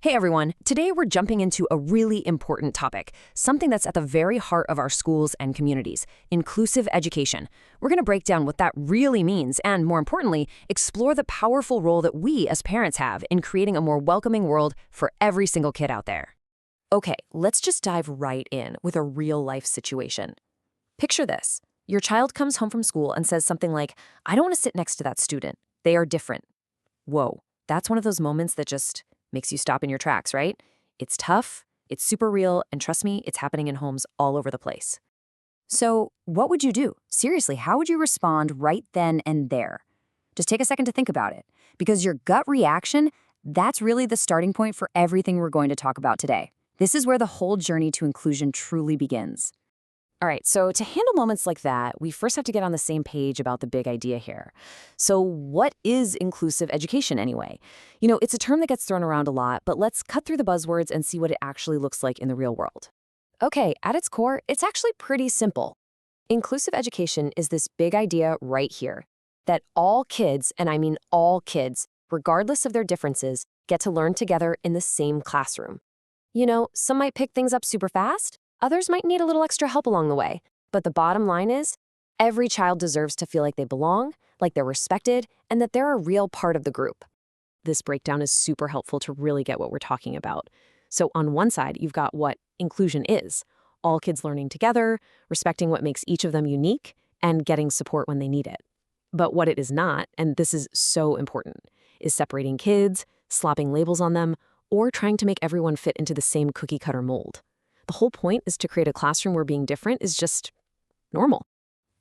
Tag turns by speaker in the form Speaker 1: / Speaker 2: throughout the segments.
Speaker 1: Hey everyone, today we're jumping into a really important topic, something that's at the very heart of our schools and communities, inclusive education. We're going to break down what that really means and, more importantly, explore the powerful role that we as parents have in creating a more welcoming world for every single kid out there. Okay, let's just dive right in with a real-life situation. Picture this. Your child comes home from school and says something like, "I don't want to sit next to that student. They are different." Whoa, that's one of those moments that just makes you stop in your tracks, right? It's tough, it's super real, and trust me, it's happening in homes all over the place. So, what would you do? Seriously, how would you respond right then and there? Just take a second to think about it, because your gut reaction, that's really the starting point for everything we're going to talk about today. This is where the whole journey to inclusion truly begins. All right, so to handle moments like that, we first have to get on the same page about the big idea here. So what is inclusive education anyway? It's a term that gets thrown around a lot, but let's cut through the buzzwords and see what it actually looks like in the real world. Okay, at its core, it's actually pretty simple. Inclusive education is this big idea right here, that all kids, and I mean all kids, regardless of their differences, get to learn together in the same classroom. Some might pick things up super fast. Others might need a little extra help along the way. But the bottom line is, every child deserves to feel like they belong, like they're respected, and that they're a real part of the group. This breakdown is super helpful to really get what we're talking about. So on one side, you've got what inclusion is. All kids learning together, respecting what makes each of them unique, and getting support when they need it. But what it is not, and this is so important, is separating kids, slopping labels on them, or trying to make everyone fit into the same cookie-cutter mold. The whole point is to create a classroom where being different is just normal.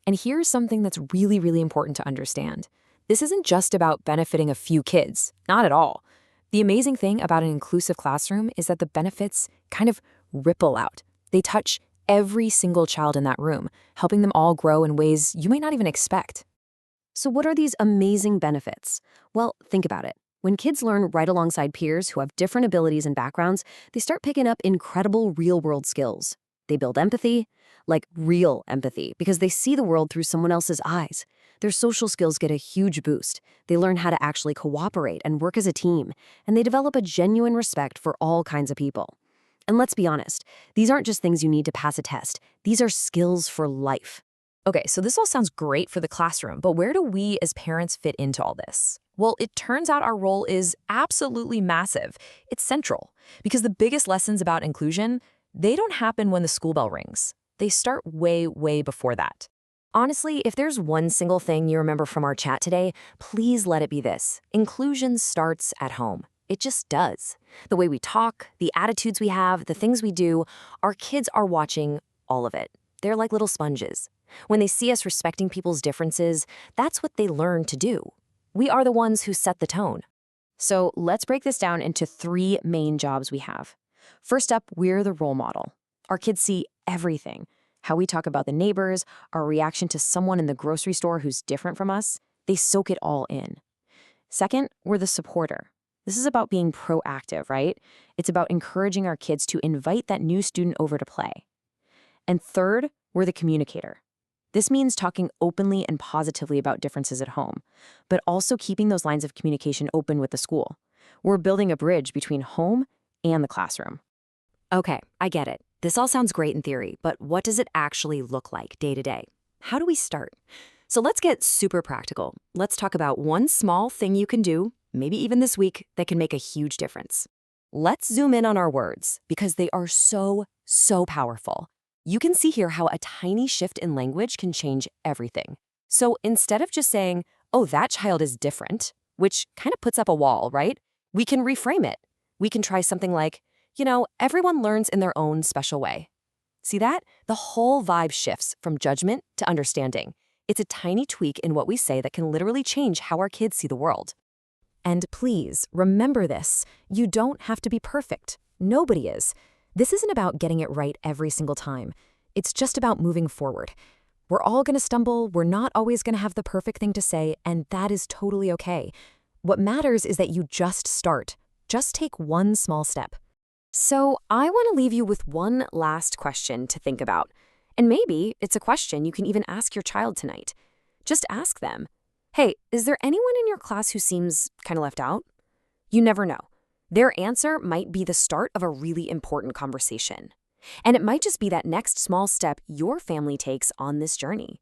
Speaker 1: And here's something that's really, really important to understand. This isn't just about benefiting a few kids, not at all. The amazing thing about an inclusive classroom is that the benefits kind of ripple out. They touch every single child in that room, helping them all grow in ways you might not even expect. So what are these amazing benefits? Well, think about it. When kids learn right alongside peers who have different abilities and backgrounds, they start picking up incredible real-world skills. They build empathy, like real empathy, because they see the world through someone else's eyes. Their social skills get a huge boost. They learn how to actually cooperate and work as a team, and they develop a genuine respect for all kinds of people. And let's be honest, these aren't just things you need to pass a test. These are skills for life. Okay, so this all sounds great for the classroom, but where do we as parents fit into all this? Well, it turns out our role is absolutely massive. It's central, because the biggest lessons about inclusion, they don't happen when the school bell rings. They start way, way before that. Honestly, if there's one single thing you remember from our chat today, please let it be this. Inclusion starts at home. It just does. The way we talk, the attitudes we have, the things we do, our kids are watching all of it. They're like little sponges. When they see us respecting people's differences, that's what they learn to do. We are the ones who set the tone. So let's break this down into 3 main jobs we have. First up, we're the role model. Our kids see everything. How we talk about the neighbors, our reaction to someone in the grocery store who's different from us, they soak it all in. Second, we're the supporter. This is about being proactive, right? It's about encouraging our kids to invite that new student over to play. And third, we're the communicator. This means talking openly and positively about differences at home, but also keeping those lines of communication open with the school. We're building a bridge between home and the classroom. Okay, I get it. This all sounds great in theory, but what does it actually look like day to day? How do we start? So let's get super practical. Let's talk about one small thing you can do, maybe even this week, that can make a huge difference. Let's zoom in on our words, because they are so, so powerful. You can see here how a tiny shift in language can change everything. So instead of just saying, "Oh, that child is different," which kind of puts up a wall, right? We can reframe it. We can try something like, everyone learns in their own special way. See that? The whole vibe shifts from judgment to understanding. It's a tiny tweak in what we say that can literally change how our kids see the world. And please, remember this. You don't have to be perfect. Nobody is. This isn't about getting it right every single time. It's just about moving forward. We're all going to stumble, we're not always going to have the perfect thing to say, and that is totally okay. What matters is that you just start. Just take one small step. So I want to leave you with one last question to think about. And maybe it's a question you can even ask your child tonight. Just ask them, "Hey, is there anyone in your class who seems kind of left out?" You never know. Their answer might be the start of a really important conversation. And it might just be that next small step your family takes on this journey.